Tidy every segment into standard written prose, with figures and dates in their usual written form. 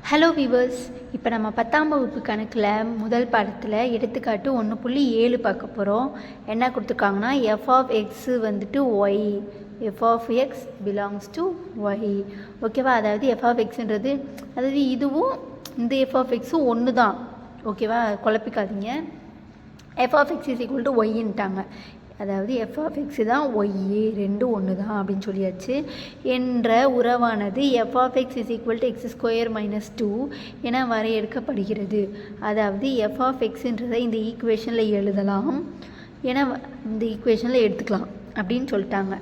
Hello viewers, இப்போ நம்ம 10ஆம் வகுப்பு கணக்கில் முதல் பாடத்தில் எடுத்துக்காட்டு 1.7 பார்க்க போகிறோம். என்ன கொடுத்துருக்காங்கன்னா எஃப் ஆஃப் எக்ஸு வந்துட்டு Y, F of X belongs to Y. ஓகேவா? அதாவது எஃப் ஆஃப் எக்ஸுன்றது அதாவது இதுவும் இந்த எஃப் ஆஃப் எக்ஸும் ஒன்று தான். ஓகேவா? குழப்பிக்காதீங்க. F of X is equal to ஒய்ன்ட்டாங்க. அதாவது எஃப் ஆஃப் எக்ஸு தான் ஒய்யே, ரெண்டும் ஒன்று தான் அப்படின்னு சொல்லியாச்சு. என்ற உறவானது F of X is equal to X square minus 2 என வரையறுக்கப்படுகிறது. அதாவது எஃப் ஆஃப் எக்ஸுன்றதை இந்த ஈக்குவேஷனில் எழுதலாம், ஏன்னா இந்த ஈக்குவேஷனில் எடுத்துக்கலாம் அப்படின்னு சொல்லிட்டாங்க.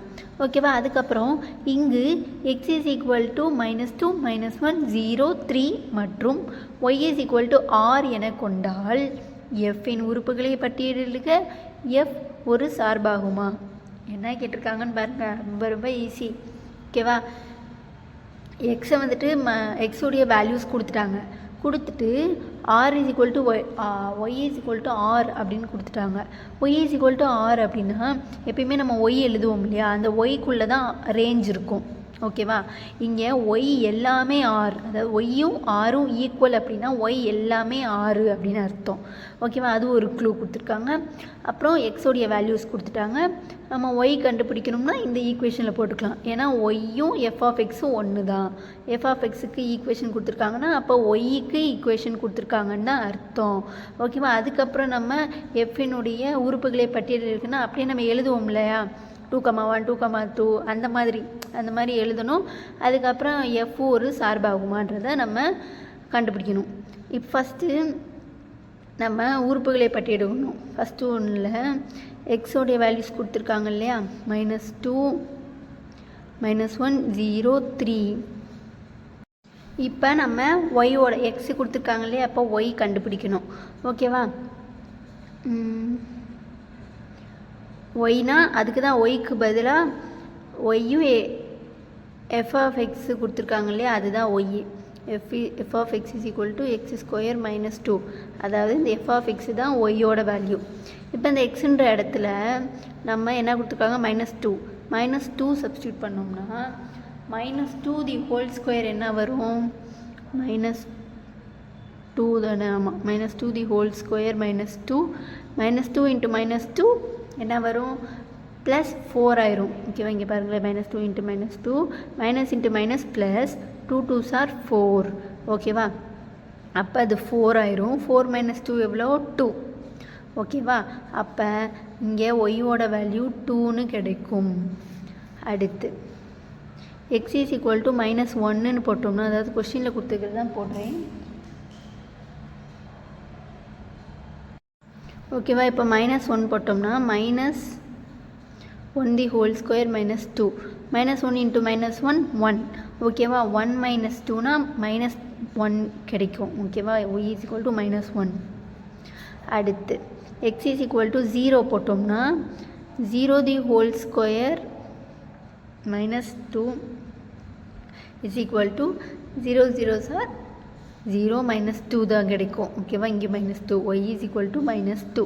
ஓகேவா? அதுக்கப்புறம் இங்கு எக்ஸ் இஸ் ஈக்குவல் டு -2 -1 0 3 மற்றும் Y is equal to R என கொண்டால் எஃப்பின் உறுப்புகளை பட்டியலிடுக. எஃப் ஒரு சார்பாகுமா? என்ன கேட்டிருக்காங்கன்னு பாருங்கள், ரொம்ப ரொம்ப ஈஸி. ஓகேவா? எக்ஸை வந்துட்டு எக்ஸுடைய வேல்யூஸ் கொடுத்துட்டு R is equal to Y is equal to R அப்படின்னு கொடுத்துட்டாங்க. Y is equal to R அப்படின்னா எப்பயுமே நம்ம ஒய் எழுதுவோம் இல்லையா, அந்த ஒய்க்குள்ளே தான் ரேஞ்ச் இருக்கும். ஓகேவா? இங்கே ஒய் எல்லாமே ஆர், அதாவது ஒய்யும் ஆரும் ஈக்குவல் அப்படின்னா ஒய் எல்லாமே ஆறு அப்படின்னு அர்த்தம். ஓகேவா? அது ஒரு க்ளூ கொடுத்துருக்காங்க. அப்புறம் எக்ஸோடைய வேல்யூஸ் கொடுத்துட்டாங்க. நம்ம ஒய் கண்டுபிடிக்கணும்னா இந்த ஈக்குவேஷனில் போட்டுக்கலாம், ஏன்னா ஒய்யும் எஃப் ஆஃப் எக்ஸும் ஒன்று தான். எஃப் ஆஃப் எக்ஸுக்கு ஈக்குவேஷன் கொடுத்துருக்காங்கன்னா அப்போ ஒய்க்கு ஈக்குவேஷன் கொடுத்துருக்காங்கன்னு தான் அர்த்தம். ஓகேவா? அதுக்கப்புறம் நம்ம எஃப்பினுடைய உறுப்புகளை பட்டியல் இருக்குன்னா அப்படியே நம்ம எழுதுவோம் இல்லையா, 2,1 2,2 அந்த மாதிரி எழுதணும். அதுக்கப்புறம் எஃப் ஒரு சார்பாகுமான்றதை நம்ம கண்டுபிடிக்கணும். இப்போ ஃபஸ்ட்டு நம்ம உறுப்புகளை பட்டியலிடணும். ஃபஸ்ட்டு ஒன்றில் எக்ஸோடைய வேல்யூஸ் கொடுத்துருக்காங்க இல்லையா, -2 -1 0 3. இப்போ நம்ம ஒய்யோட எக்ஸு கொடுத்துருக்காங்க இல்லையா, அப்போ ஒய் கண்டுபிடிக்கணும். ஓகேவா? ஒய்னா அதுக்கு தான் ஒய்க்கு பதிலாக ஒய்யும் எஃப் ஆஃப் எக்ஸு கொடுத்துருக்காங்க இல்லையா, அதுதான் Y. F of X is equal to X square minus 2. அதாவது இந்த எஃப் ஆஃப் எக்ஸு தான் ஒய்யோட வேல்யூ. இப்போ இந்த எக்ஸுன்ற இடத்துல நம்ம என்ன கொடுத்துருக்காங்க, -2 சப்ஸ்டியூட் பண்ணோம்னா -2 தி ஹோல் ஸ்கொயர் என்ன வரும், -2 தானே? ஆமாம், -2 தி ஹோல் ஸ்கொயர் -2 -2 இன்ட்டு -2 என்ன வரும், +4 ஆயிரும். ஓகேவா? இங்கே பாருங்களேன், -2 into -2 minus into minus plus 2 2s are 4. ஓகேவா? அப்போ அது 4 ஆயிரும். 4 - 2 எவ்வளோ, 2. ஓகேவா? அப்போ இங்கே ஒய்யோட வேல்யூ 2ன்னு கிடைக்கும். அடுத்து எக்ஸ் இஸ் ஈக்குவல் டு -1ன்னு போட்டோம்னா, அதாவது கொஸ்டினில் கொடுத்துக்கிறது தான் போடுறேன். ஓகேவா? இப்போ -1 போட்டோம்னா -1 தி ஹோல் ஸ்கொயர் -2 -1 இன்ட்டு -1 1. ஓகேவா? 1 - 2னா -1 கிடைக்கும். ஓகேவா? Y is equal to -1. அடுத்து எக்ஸ் இஸ் ஈக்குவல் டு 0 போட்டோம்னா 0 the whole square -2 is equal to 0 0s are 0 -2 தான் கிடைக்கும். ஓகேவா? இங்கே -2, ஒய் இஸ் ஈக்குவல் டு -2.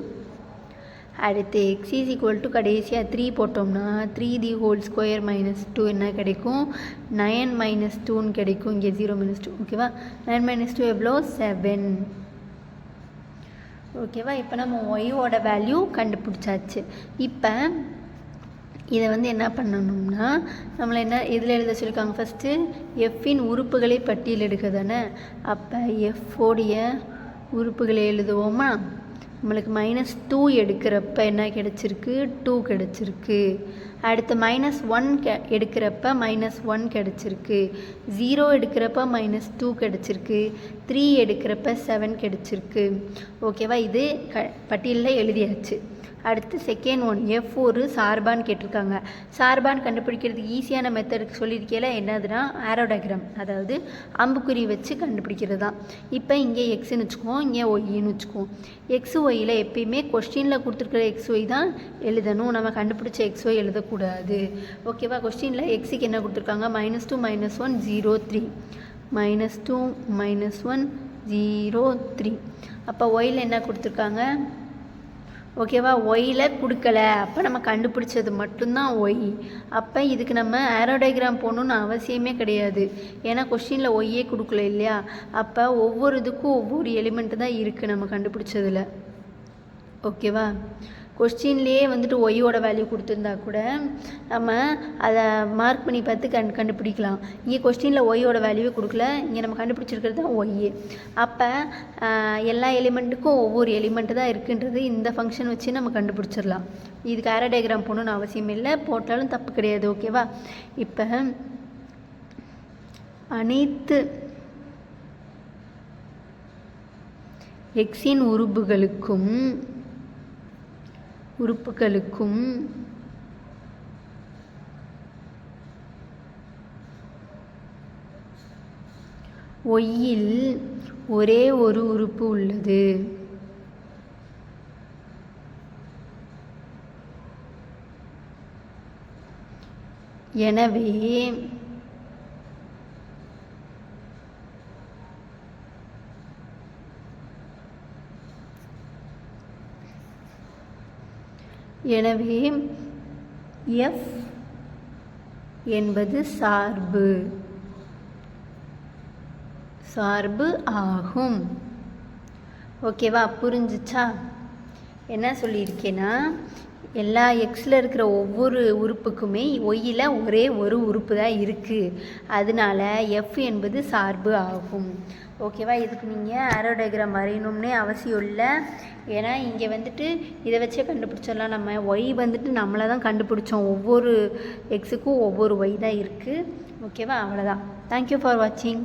அடுத்து எக்ஸ் இஸ் ஈக்குவல் டு கடைசியாக 3 போட்டோம்னா 3 தி ஹோல் ஸ்கொயர் -2 என்ன கிடைக்கும், 9 - 2ன்னு கிடைக்கும். இங்கே 0 - 2. ஓகேவா? 9 - 2 எவ்வளோ, 7. ஓகேவா? இப்போ நம்ம ஒய்யோட வேல்யூ கண்டுபிடிச்சாச்சு. இப்போ இதை என்ன பண்ணணும்னா நம்மளை இதில் எழுத சொல்லியிருக்காங்க, ஃபஸ்ட்டு எஃப்பின் உறுப்புகளை பட்டியலிடுக தானே. அப்போ எஃப்ஓடைய உறுப்புகளை எழுதுவோமா. நம்மளுக்கு -2 எடுக்கிறப்ப என்ன கிடச்சிருக்கு, 2 கிடச்சிருக்கு. அடுத்து -1 எடுக்கிறப்ப -1 கிடச்சிருக்கு. 0 எடுக்கிறப்ப -2 கிடச்சிருக்கு. 3 எடுக்கிறப்ப 7 கிடச்சிருக்கு. ஓகேவா? இது பட்டியலில் எழுதியாச்சு. அடுத்து செகண்ட் ஒன், எஃப் ஒரு சார்பான்னு கேட்டிருக்காங்க. சார்பான்னு கண்டுபிடிக்கிறதுக்கு ஈஸியான மெத்தடுக்கு சொல்லியிருக்கேல, என்னதுன்னா ஆரோ டயக்ராம், அதாவது அம்புக்குறி வச்சு கண்டுபிடிக்கிறது தான். இப்போ இங்கே எக்ஸுன்னு வச்சுக்குவோம், இங்கே ஒய்ன்னு வச்சுக்குவோம். எக்ஸ் ஒய்யில் எப்பயுமே கொஸ்டினில் கொடுத்துருக்குற எக்ஸ் ஒய் தான் எழுதணும், நம்ம கண்டுபிடிச்ச எக்ஸ் ஒய் எழுதக்கூடாது. ஓகேவா? கொஸ்டினில் எக்ஸுக்கு என்ன கொடுத்துருக்காங்க, -2 -1 0 3 -2 -1 0 3. அப்போ ஒயில் என்ன கொடுத்துருக்காங்க, ஓகேவா. ஒயில் கொடுக்கல, அப்போ நம்ம கண்டுபிடிச்சது மட்டும்தான் ஒய். அப்போ இதுக்கு நம்ம ஆரோ டயக்ராம் போடணுன்னு அவசியமே கிடையாது, ஏன்னா கொஸ்டினில் ஒய்யே கொடுக்கல இல்லையா. அப்போ ஒவ்வொரு இதுக்கும் ஒவ்வொரு எலிமெண்ட்டு தான் இருக்குது நம்ம கண்டுபிடிச்சதில். ஓகேவா. கொஸ்டின்லேயே வந்துட்டு ஒய்யோட வேல்யூ கொடுத்துருந்தா கூட நம்ம அதை மார்க் பண்ணி பார்த்து கண்டுபிடிக்கலாம். இங்கே கொஸ்டினில் ஒய்யோட வேல்யூவே கொடுக்கல, இங்கே நம்ம கண்டுபிடிச்சிருக்கிறது தான் ஒய்யே. அப்போ எல்லா எலிமெண்ட்டுக்கும் ஒவ்வொரு எலிமெண்ட்டு தான் இருக்குன்றது இந்த ஃபங்க்ஷன் வச்சு நம்ம கண்டுபிடிச்சிடலாம். இதுக்கு ஆரோ டயக்ராம் போடணுன்னு அவசியம் இல்லை, போட்டாலும் தப்பு கிடையாது. ஓகேவா. இப்போ அனைத்து எக்ஸின் உறுப்புகளுக்கும் ஒய்யில் ஒரே ஒரு உறுப்பு உள்ளது. எனவே f என்பது சார்பு ஆகும். ஓகேவா. புரிஞ்சிச்சா. என்ன சொல்லியிருக்கேன்னா, எல்லா எக்ஸில் இருக்கிற ஒவ்வொரு உறுப்புக்குமே ஒய்யில் ஒரே ஒரு உறுப்பு தான் இருக்குது, அதனால எஃப் என்பது சார்பு ஆகும். ஓகேவா. இதுக்கு நீங்கள் ஆரோ டயக்ராம் வரையணும்னே அவசியம் இல்லை, ஏன்னா இங்கே வந்துட்டு இதை வச்சே கண்டுபிடிச்சிடலாம். நம்ம ஒய் வந்துட்டு நம்மளை தான் கண்டுபிடிச்சோம், ஒவ்வொரு எக்ஸுக்கும் ஒவ்வொரு ஒய் தான் இருக்குது. ஓகேவா. அவ்வளோதான். தேங்க்யூ ஃபார் வாட்சிங்.